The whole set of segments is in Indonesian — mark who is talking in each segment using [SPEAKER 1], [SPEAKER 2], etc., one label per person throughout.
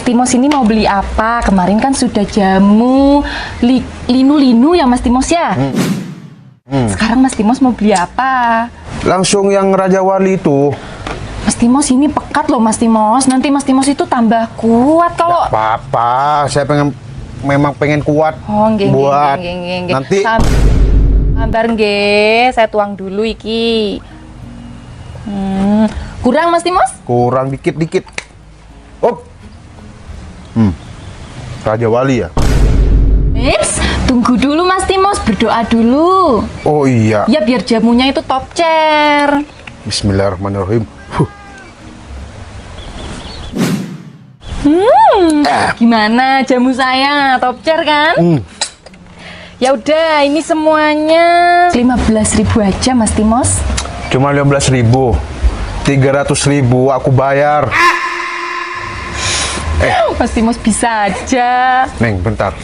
[SPEAKER 1] Mas Timos ini mau beli apa? Kemarin kan sudah jamu linu-linu ya Mas Timos ya? Sekarang Mas Timos mau beli apa?
[SPEAKER 2] Langsung yang Raja Wali itu.
[SPEAKER 1] Mas Timos ini pekat loh Mas Timos. Nanti Mas Timos itu tambah kuat kalau...
[SPEAKER 2] Nggak apa-apa, saya memang pengen kuat.
[SPEAKER 1] Oh,
[SPEAKER 2] buat nanti.
[SPEAKER 1] Sabar nggih, saya tuang dulu iki. Kurang Mas Timos?
[SPEAKER 2] Kurang dikit-dikit. Oh. Raja Wali ya?
[SPEAKER 1] Ips, tunggu dulu Mas Timos, berdoa dulu.
[SPEAKER 2] Oh iya.
[SPEAKER 1] Ya biar jamunya itu top chair.
[SPEAKER 2] Bismillahirrahmanirrahim.
[SPEAKER 1] Gimana jamu saya? Top chair kan? Ya udah, ini semuanya 15.000 aja Mas Timos.
[SPEAKER 2] Cuma 15.000. 300.000 aku bayar.
[SPEAKER 1] Mas Timos bisa aja.
[SPEAKER 2] Neng, bentar.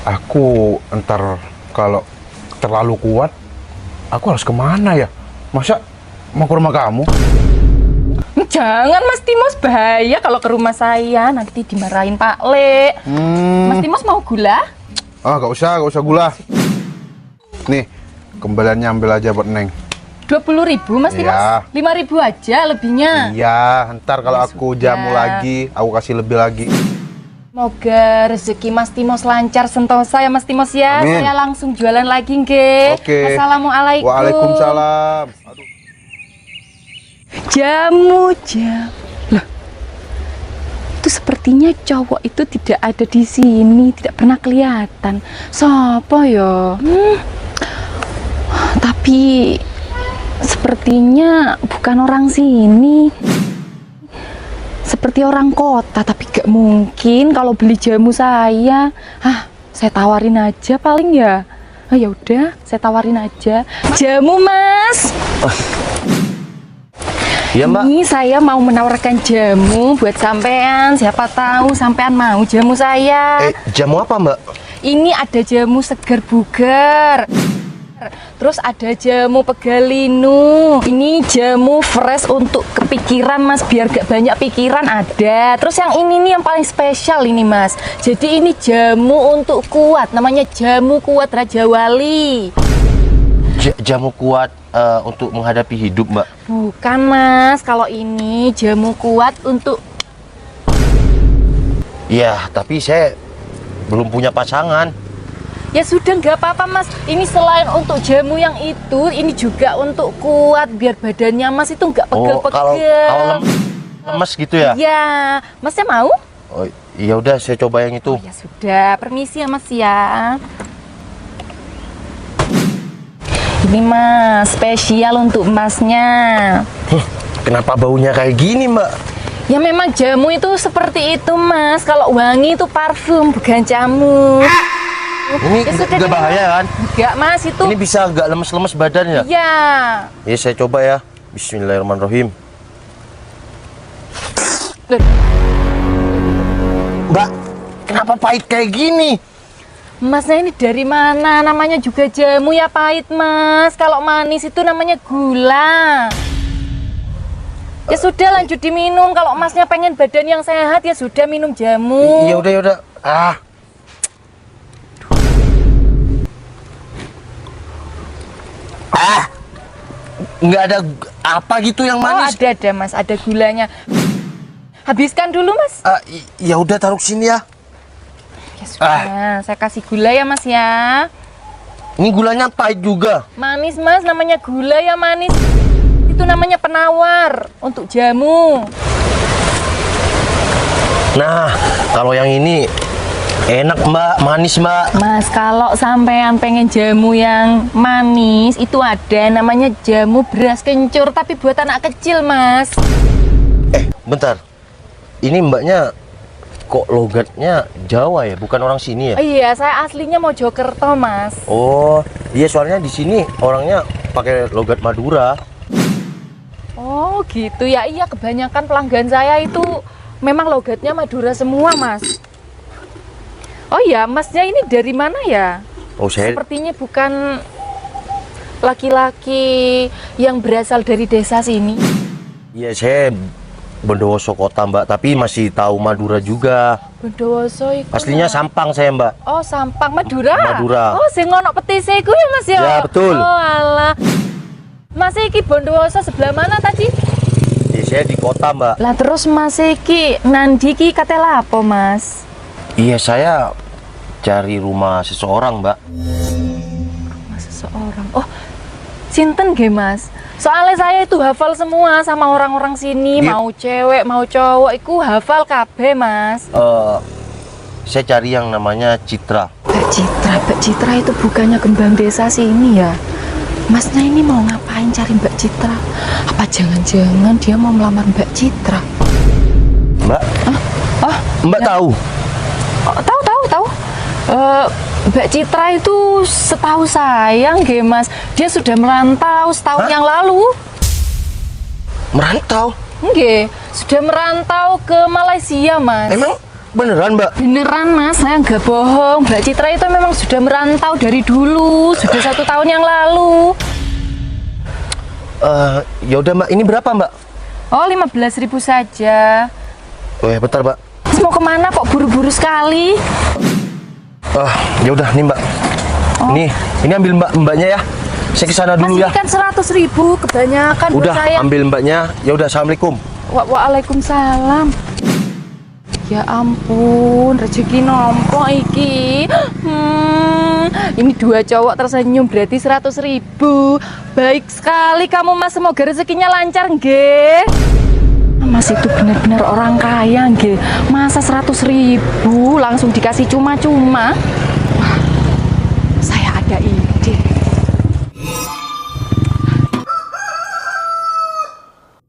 [SPEAKER 2] Aku entar kalau terlalu kuat, aku harus kemana ya? Masa mau ke rumah kamu?
[SPEAKER 1] Jangan Mas Timos, bahaya kalau ke rumah saya. Nanti dimarahin Pak Le. Mas Timos mau gula?
[SPEAKER 2] Ah, gak usah gula. Nih, kembaliannya ambil aja buat Neng.
[SPEAKER 1] 20.000 Mas Timos?
[SPEAKER 2] Iya.
[SPEAKER 1] 5.000 aja lebihnya.
[SPEAKER 2] Iya, ntar kalau
[SPEAKER 1] Ya
[SPEAKER 2] aku
[SPEAKER 1] sudah.
[SPEAKER 2] jamu lagi, aku kasih lebih lagi.
[SPEAKER 1] Semoga rezeki Mas Timos lancar sentosa ya Mas Timos ya.
[SPEAKER 2] Amin.
[SPEAKER 1] Saya langsung jualan lagi nggih.
[SPEAKER 2] Oke.
[SPEAKER 1] Assalamualaikum.
[SPEAKER 2] Waalaikumsalam. Aduh.
[SPEAKER 1] Jamu. Loh. Itu sepertinya cowok itu tidak ada di sini, tidak pernah kelihatan. Sopo ya? Tapi sepertinya bukan orang sini. Seperti orang kota, tapi gak mungkin kalau beli jamu saya. Saya tawarin aja paling ya. Ya udah, saya tawarin aja. Jamu, Mas.
[SPEAKER 3] Iya Mbak.
[SPEAKER 1] Ini saya mau menawarkan jamu buat sampean. Siapa tahu sampean mau jamu saya.
[SPEAKER 3] Jamu apa Mbak?
[SPEAKER 1] Ini ada jamu segar bugar. Terus ada jamu pegalinu. Ini jamu fresh untuk kepikiran Mas, biar gak banyak pikiran ada. Terus yang ini nih yang paling spesial ini Mas. Jadi ini jamu untuk kuat, namanya jamu kuat Raja Wali.
[SPEAKER 3] Jamu kuat untuk menghadapi hidup Mbak?
[SPEAKER 1] Bukan Mas, kalau ini jamu kuat untuk...
[SPEAKER 3] Ya, tapi saya belum punya pasangan.
[SPEAKER 1] Ya sudah nggak apa-apa Mas. Ini selain untuk jamu yang itu, ini juga untuk kuat biar badannya Mas itu nggak pegel-pegel.
[SPEAKER 3] Kalau lemes gitu ya?
[SPEAKER 1] Iya, Masnya mau?
[SPEAKER 3] Oh, ya udah saya coba yang itu.
[SPEAKER 1] Ya sudah, permisi ya Mas ya. Ini Mas, spesial untuk Masnya.
[SPEAKER 3] Kenapa baunya kayak gini Mbak?
[SPEAKER 1] Ya memang jamu itu seperti itu Mas. Kalau wangi itu parfum, bukan jamu.
[SPEAKER 3] Ini
[SPEAKER 1] Ya sudah,
[SPEAKER 3] nggak bahaya kan?
[SPEAKER 1] Enggak Mas, itu.
[SPEAKER 3] Ini bisa agak lemes-lemes badan ya?
[SPEAKER 1] Iya.
[SPEAKER 3] Ya saya coba ya. Bismillahirrahmanirrahim. Mbak, kenapa pahit kayak gini?
[SPEAKER 1] Masnya ini dari mana? Namanya juga jamu ya pahit Mas. Kalau manis itu namanya gula. Ya sudah lanjut diminum. Kalau Masnya pengen badan yang sehat ya sudah minum jamu.
[SPEAKER 3] Ya udah. Nggak ada apa gitu yang
[SPEAKER 1] Oh
[SPEAKER 3] manis.
[SPEAKER 1] ada Mas, ada gulanya. Habiskan dulu Mas.
[SPEAKER 3] Ya udah taruh sini ya.
[SPEAKER 1] Ya sudah, saya kasih gula ya Mas ya.
[SPEAKER 3] Ini gulanya pahit juga.
[SPEAKER 1] Manis Mas, namanya gula ya manis. Itu namanya penawar untuk jamu.
[SPEAKER 3] Nah, kalau yang ini enak Mbak, manis Mbak.
[SPEAKER 1] Mas, kalau sampean pengen jamu yang manis, itu ada namanya jamu beras kencur, tapi buat anak kecil, Mas.
[SPEAKER 3] Bentar. Ini Mbaknya kok logatnya Jawa ya, bukan orang sini ya?
[SPEAKER 1] Iya, saya aslinya Mojokerto, Mas.
[SPEAKER 3] Oh, iya soalnya di sini orangnya pakai logat Madura.
[SPEAKER 1] Oh, gitu ya. Iya, kebanyakan pelanggan saya itu memang logatnya Madura semua, Mas. Oh iya, Masnya ini dari mana ya?
[SPEAKER 3] Oh, saya
[SPEAKER 1] Sepertinya bukan laki-laki yang berasal dari desa sini.
[SPEAKER 3] Iya, saya Bondowoso kota Mbak, tapi masih tahu Madura juga.
[SPEAKER 1] Bondowoso iku.
[SPEAKER 3] Aslinya Sampang saya Mbak.
[SPEAKER 1] Oh, Sampang Madura.
[SPEAKER 3] Madura.
[SPEAKER 1] Oh, sing ono petise iku ya Mas ya?
[SPEAKER 3] Ya, betul.
[SPEAKER 1] Oh, alah. Mas iki Bondowoso sebelah mana tadi?
[SPEAKER 3] Saya di kota Mbak.
[SPEAKER 1] Lah terus Mas iki nandi ki kate lapo Mas?
[SPEAKER 3] Iya, saya cari rumah seseorang Mbak.
[SPEAKER 1] Mas seseorang. Oh, sinten nggih Mas? Soalnya saya itu hafal semua sama orang-orang sini,
[SPEAKER 3] Iya.
[SPEAKER 1] mau cewek, mau cowok, iku hafal kabeh Mas.
[SPEAKER 3] Saya cari yang namanya Citra.
[SPEAKER 1] Mbak Citra itu bukannya kembang desa sini ya? Masnya ini mau ngapain cari Mbak Citra? Apa jangan-jangan dia mau melamar Mbak Citra?
[SPEAKER 3] Mbak?
[SPEAKER 1] Oh,
[SPEAKER 3] Mbak tahu?
[SPEAKER 1] oh, tahu. Mbak Citra itu setahu saya nggih Mas, dia sudah merantau setahun
[SPEAKER 3] Hah?
[SPEAKER 1] yang lalu.
[SPEAKER 3] Merantau?
[SPEAKER 1] Nggih, sudah merantau ke Malaysia Mas.
[SPEAKER 3] Emang beneran Mbak?
[SPEAKER 1] Beneran Mas, saya nggak bohong. Mbak Citra itu memang sudah merantau dari dulu, sudah 1 tahun yang lalu.
[SPEAKER 3] Ya udah Mbak, ini berapa Mbak?
[SPEAKER 1] Oh, 15.000 saja.
[SPEAKER 3] Oh ya bentar Mbak.
[SPEAKER 1] Mas mau kemana kok buru-buru sekali?
[SPEAKER 3] Ya udah nih Mbak.
[SPEAKER 1] Oh.
[SPEAKER 3] Ini ambil mbaknya ya. Saya kesana
[SPEAKER 1] Mas
[SPEAKER 3] dulu
[SPEAKER 1] ini
[SPEAKER 3] ya.
[SPEAKER 1] kan 100.000 kebanyakan buat
[SPEAKER 3] Udah
[SPEAKER 1] saya.
[SPEAKER 3] ambil mbaknya. Ya udah, assalamualaikum.
[SPEAKER 1] Waalaikumsalam. Ya ampun, rezeki nompo iki. Ini 2 cowok tersenyum berarti 100.000. Baik sekali kamu Mas, semoga rezekinya lancar nggih. Mas itu benar-benar orang kaya nggih. Masa 100.000 langsung dikasih cuma-cuma? Wah, saya ada ide.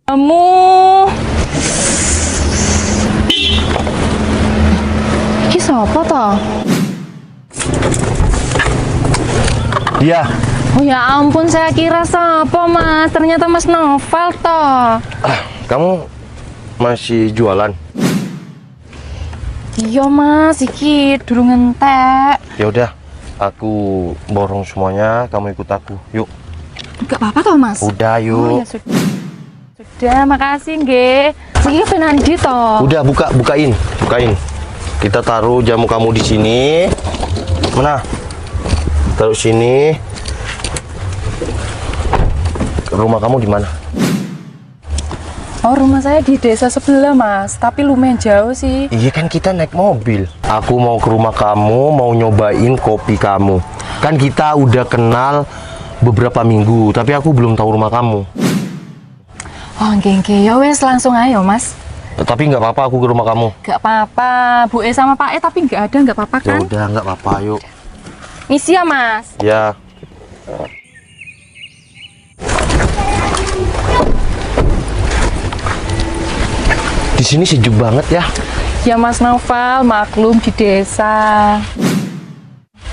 [SPEAKER 1] Kamu iki sapa toh?
[SPEAKER 3] Iya.
[SPEAKER 1] Oh ya ampun, saya kira sapa Mas, ternyata Mas Noval toh.
[SPEAKER 3] Kamu masih jualan?
[SPEAKER 1] Iya Mas, iki durung entek.
[SPEAKER 3] Ya udah, aku borong semuanya, kamu ikut aku. Yuk.
[SPEAKER 1] Enggak apa-apa toh Mas?
[SPEAKER 3] Udah
[SPEAKER 1] Oh
[SPEAKER 3] yuk.
[SPEAKER 1] ya sudah. Sudah, makasih nggih. Iki penandi toh.
[SPEAKER 3] Udah bukain. Kita taruh jamu kamu di sini. Mana? Taruh sini. Rumah kamu di mana?
[SPEAKER 1] Oh, rumah saya di desa sebelah Mas, tapi lumayan jauh sih.
[SPEAKER 3] Iya kan kita naik mobil. Aku mau ke rumah kamu, mau nyobain kopi kamu. Kan kita udah kenal beberapa minggu, tapi aku belum tahu rumah kamu.
[SPEAKER 1] Oh, nggih, ya wes langsung ayo Mas.
[SPEAKER 3] Tapi nggak apa-apa aku ke rumah kamu.
[SPEAKER 1] Nggak apa-apa, Bu E sama Pak E tapi nggak ada, nggak apa-apa
[SPEAKER 3] Ya
[SPEAKER 1] kan?
[SPEAKER 3] udah, nggak apa-apa, yuk.
[SPEAKER 1] Misi ya Mas.
[SPEAKER 3] Ya. Di sini sejuk banget ya.
[SPEAKER 1] Ya Mas Noval, maklum di desa.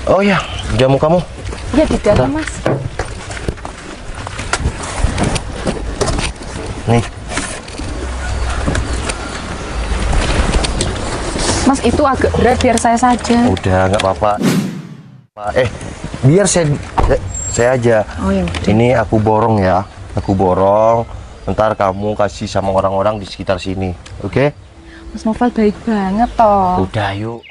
[SPEAKER 3] Oh ya, jamu kamu.
[SPEAKER 1] Ya di dalam Mas.
[SPEAKER 3] Nih.
[SPEAKER 1] Mas itu agak berat, biar saya saja.
[SPEAKER 3] Udah, nggak apa-apa. Biar saya aja.
[SPEAKER 1] Oh ya udah.
[SPEAKER 3] Ini aku borong ya. Aku borong. Ntar kamu kasih sama orang-orang di sekitar sini. Oke?
[SPEAKER 1] Mas Noval baik banget toh.
[SPEAKER 3] Udah, yuk.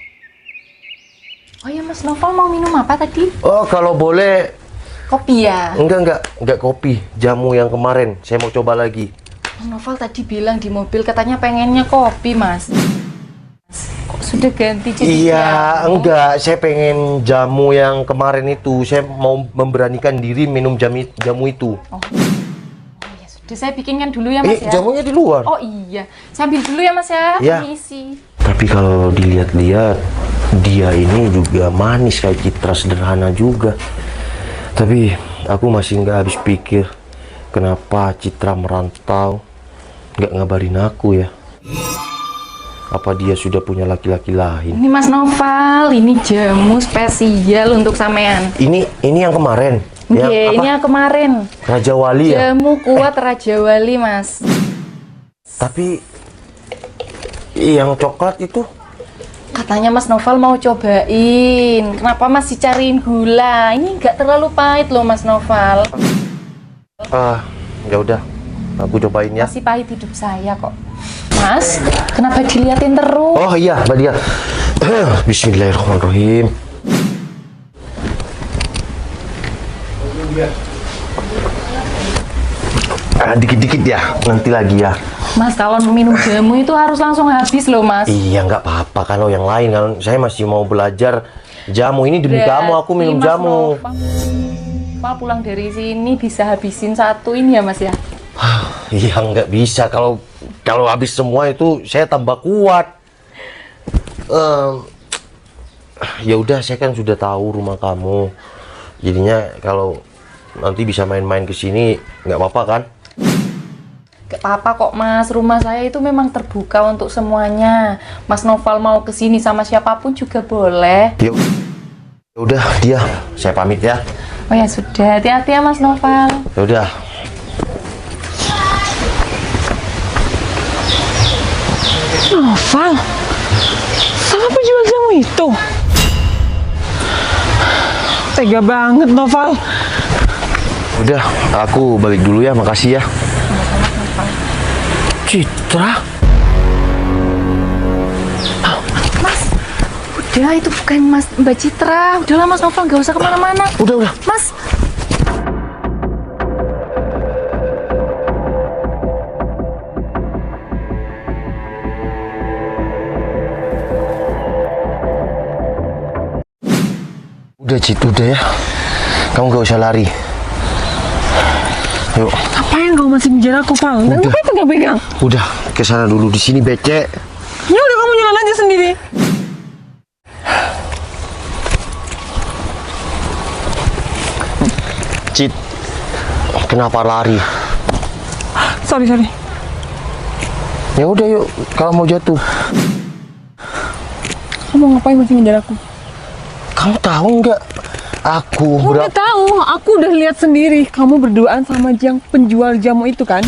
[SPEAKER 1] Oh ya Mas Noval mau minum apa tadi?
[SPEAKER 3] Oh, kalau boleh.
[SPEAKER 1] Kopi ya?
[SPEAKER 3] Enggak kopi. Jamu yang kemarin. Saya mau coba lagi.
[SPEAKER 1] Mas Noval tadi bilang di mobil katanya pengennya kopi Mas. Kok sudah ganti jadi
[SPEAKER 3] Iya,
[SPEAKER 1] jamu?
[SPEAKER 3] enggak. Saya pengen jamu yang kemarin itu. Saya mau memberanikan diri minum jamu itu.
[SPEAKER 1] Oh ya sudah, saya bikinkan dulu ya Mas ya.
[SPEAKER 3] Jamunya di luar.
[SPEAKER 1] Oh iya, sambil dulu ya Mas ya.
[SPEAKER 3] Iya.
[SPEAKER 1] Permisi.
[SPEAKER 3] Tapi kalau dilihat-lihat, dia ini juga manis kayak Citra, sederhana juga. Tapi aku masih nggak habis pikir kenapa Citra merantau nggak ngabarin aku ya. Apa dia sudah punya laki-laki lain?
[SPEAKER 1] Ini Mas Noval, ini jamu spesial untuk sampean.
[SPEAKER 3] Ini yang kemarin.
[SPEAKER 1] Iya,
[SPEAKER 3] apa?
[SPEAKER 1] ini yang kemarin.
[SPEAKER 3] Raja Wali ya.
[SPEAKER 1] Jamu kuat Raja Wali Mas.
[SPEAKER 3] Tapi yang coklat itu
[SPEAKER 1] Katanya Mas Noval mau cobain. Kenapa masih cariin gula? Ini nggak terlalu pahit loh Mas Noval.
[SPEAKER 3] ya udah, aku cobain ya.
[SPEAKER 1] Masih pahit hidup saya kok. Mas, kenapa diliatin terus?
[SPEAKER 3] Oh iya, Mbak Dia. Bismillahirrahmanirrahim. Dikit-dikit ya, nanti lagi ya.
[SPEAKER 1] Mas, kalau minum jamu itu harus langsung habis loh, Mas.
[SPEAKER 3] Iya, nggak apa-apa. Kalau yang lain, kan saya masih mau belajar jamu ini demi kamu. Aku minum
[SPEAKER 1] Mas
[SPEAKER 3] jamu.
[SPEAKER 1] Nova pulang dari sini bisa habisin satu ini ya, Mas ya?
[SPEAKER 3] Iya, nggak bisa. Kalau habis semua itu saya tambah kuat. Ya udah, saya kan sudah tahu rumah kamu. Jadinya kalau nanti bisa main-main ke sini, nggak apa-apa kan?
[SPEAKER 1] Gak apa-apa kok, Mas. Rumah saya itu memang terbuka untuk semuanya. Mas Noval mau kesini sama siapapun juga boleh.
[SPEAKER 3] Ya udah, Dia, saya pamit ya.
[SPEAKER 1] Oh ya sudah, hati-hati ya Mas Noval.
[SPEAKER 3] Ya udah.
[SPEAKER 4] Noval, sama penjual jamu itu? Tega banget, Noval.
[SPEAKER 3] Udah, aku balik dulu ya. Makasih ya. Citra.
[SPEAKER 1] Mas, udah itu bukan Mas Mbak Citra. Udahlah Mas Noval, gak usah kemana-mana.
[SPEAKER 3] Udah.
[SPEAKER 1] Mas.
[SPEAKER 3] Udah, Cit, udah ya. Kamu gak usah lari. Yuk.
[SPEAKER 4] Ngapain kau masih ngejar aku, Val?
[SPEAKER 3] Udah.
[SPEAKER 4] Ngapain pegang-pegang?
[SPEAKER 3] Udah, ke sana dulu. Di sini becek.
[SPEAKER 4] Ya udah, kamu jalan aja sendiri.
[SPEAKER 3] Cit, kenapa lari?
[SPEAKER 4] Sorry.
[SPEAKER 3] Ya udah, yuk. Kalau mau jatuh.
[SPEAKER 4] Kamu ngapain masih ngejar aku?
[SPEAKER 3] Kamu tahu nggak? Aku
[SPEAKER 4] Udah tahu, aku udah lihat sendiri. Kamu berduaan sama yang penjual jamu itu kan?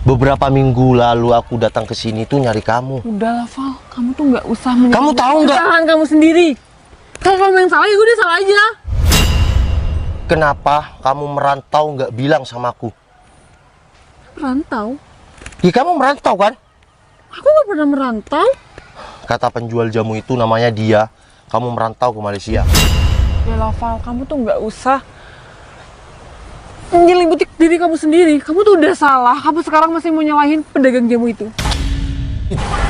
[SPEAKER 3] beberapa minggu lalu aku datang ke sini tuh nyari kamu.
[SPEAKER 4] Udahlah, Val. Kamu tuh nggak usah
[SPEAKER 3] Kamu tahu nggak?
[SPEAKER 4] kesalahan kamu sendiri. Kalau kamu yang salah, ya udah salah aja.
[SPEAKER 3] Kenapa kamu merantau nggak bilang sama aku?
[SPEAKER 4] Rantau?
[SPEAKER 3] Ya kamu merantau kan?
[SPEAKER 4] Aku nggak pernah merantau.
[SPEAKER 3] Kata penjual jamu itu namanya Dia. Kamu merantau ke Malaysia.
[SPEAKER 4] Udahlah, Val. Kamu tuh nggak usah nyelimuti diri kamu sendiri. Kamu tuh udah salah. Kamu sekarang masih mau nyalahin pedagang jamu itu.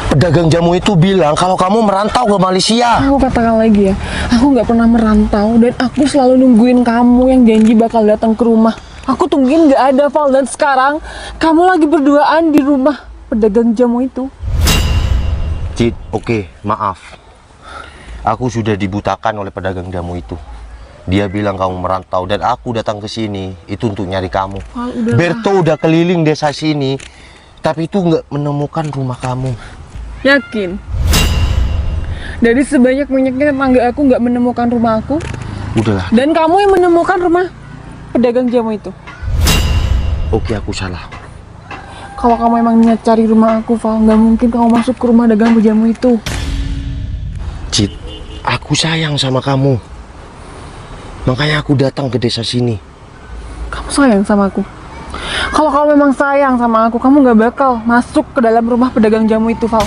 [SPEAKER 3] Pedagang jamu itu bilang kalau kamu merantau ke Malaysia.
[SPEAKER 4] Aku katakan lagi ya, aku nggak pernah merantau dan aku selalu nungguin kamu yang janji bakal datang ke rumah. Aku tungguin nggak ada, Val, dan sekarang kamu lagi berduaan di rumah pedagang jamu itu.
[SPEAKER 3] Cid, oke, maaf. Aku sudah dibutakan oleh pedagang jamu itu. Dia bilang kamu merantau dan aku datang ke sini itu untuk nyari kamu.
[SPEAKER 4] Val, udahlah.
[SPEAKER 3] Berto udah keliling desa sini, tapi itu nggak menemukan rumah kamu.
[SPEAKER 4] Yakin? Dari sebanyak-banyaknya tetangga aku nggak menemukan rumah aku,
[SPEAKER 3] Udahlah,
[SPEAKER 4] dan kamu yang menemukan rumah pedagang jamu itu.
[SPEAKER 3] oke, aku salah.
[SPEAKER 4] Kalau kamu emang niat cari rumah aku, Val, nggak mungkin kamu masuk ke rumah dagang jamu itu.
[SPEAKER 3] Cid, aku sayang sama kamu. Makanya aku datang ke desa sini.
[SPEAKER 4] Kamu sayang sama aku? Kalau kamu memang sayang sama aku, kamu nggak bakal masuk ke dalam rumah pedagang jamu itu, Val.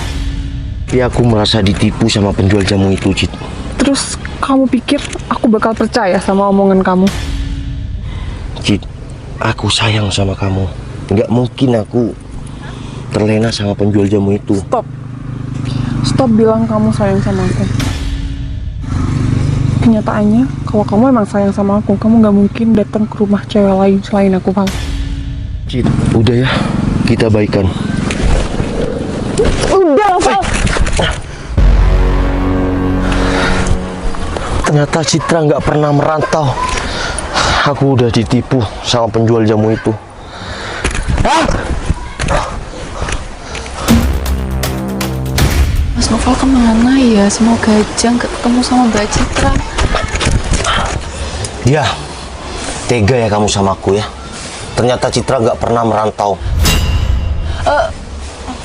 [SPEAKER 3] Tapi aku merasa ditipu sama penjual jamu itu, Cid.
[SPEAKER 4] Terus kamu pikir aku bakal percaya sama omongan kamu?
[SPEAKER 3] Cid, aku sayang sama kamu. Nggak mungkin aku terlena sama penjual jamu itu.
[SPEAKER 4] Stop bilang kamu sayang sama aku. Kenyataannya, kalau kamu emang sayang sama aku, kamu nggak mungkin datang ke rumah cewek lain selain aku, Val.
[SPEAKER 3] Cid, udah ya, kita baikan.
[SPEAKER 4] Udah, Val.
[SPEAKER 3] Ternyata Citra nggak pernah merantau. Aku udah ditipu sama penjual jamu itu.
[SPEAKER 1] Mas Noval kemana ya? Semoga aja nggak ketemu sama Mbak Citra.
[SPEAKER 3] Ya, tega ya kamu sama aku ya. Ternyata Citra nggak pernah merantau.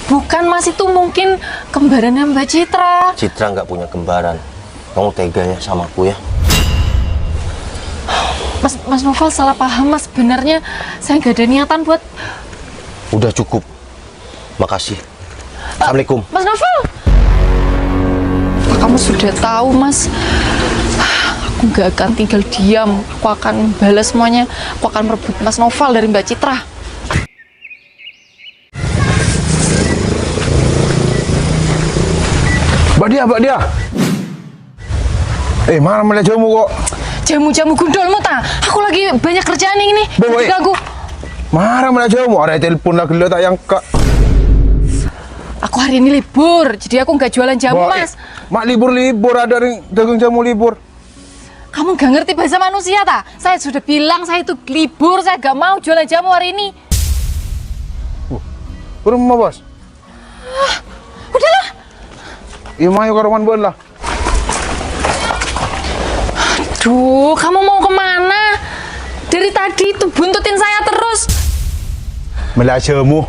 [SPEAKER 1] Bukan Mas, itu mungkin kembarannya Mbak Citra.
[SPEAKER 3] Citra nggak punya kembaran. Kamu tega ya sama aku ya.
[SPEAKER 1] Mas Noval salah paham Mas. Sebenarnya saya nggak ada niatan buat.
[SPEAKER 3] Udah cukup. Makasih. Assalamualaikum.
[SPEAKER 1] Mas Novel. Kamu sudah tahu, Mas. Aku nggak akan tinggal diam. Aku akan balas semuanya. Aku akan merebut Mas Novel dari Mbak Citra.
[SPEAKER 2] Mbak dia. Mana malah jamu kok?
[SPEAKER 1] Jamu-jamu gundolmu ta? Aku lagi banyak kerjaan ini.
[SPEAKER 2] Boy.
[SPEAKER 1] Aku.
[SPEAKER 2] Marah malah jamu. Ada telepon lagi lo tak yang kak.
[SPEAKER 1] Aku hari ini libur, jadi aku nggak jualan jamu, Mas.
[SPEAKER 2] Mak libur ada dagang jamu libur.
[SPEAKER 1] Kamu nggak ngerti bahasa manusia ta? Saya sudah bilang saya itu libur, saya nggak mau jualan jamu hari ini.
[SPEAKER 2] Rumah bos.
[SPEAKER 1] Udahlah.
[SPEAKER 2] Iya mayo karuman bon lah.
[SPEAKER 1] Duh, kamu mau kemana? Dari tadi itu buntutin saya terus.
[SPEAKER 2] Malah jamu.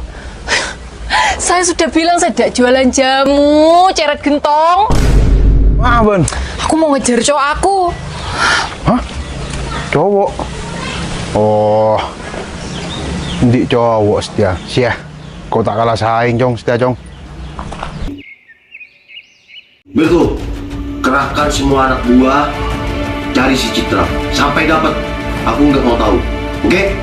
[SPEAKER 1] Saya sudah bilang saya tidak jualan jamu, ceret gentong.
[SPEAKER 2] Ben.
[SPEAKER 1] Aku mau ngejar cowok aku.
[SPEAKER 2] Hah? Cowok? Oh. Ndik cowok setia. Sia. Kau tak kalah saing, Cong. Setia, Cong.
[SPEAKER 3] Betul. Kerahkan semua anak buah cari si Citra sampai dapat. Aku nggak mau tahu. Oke?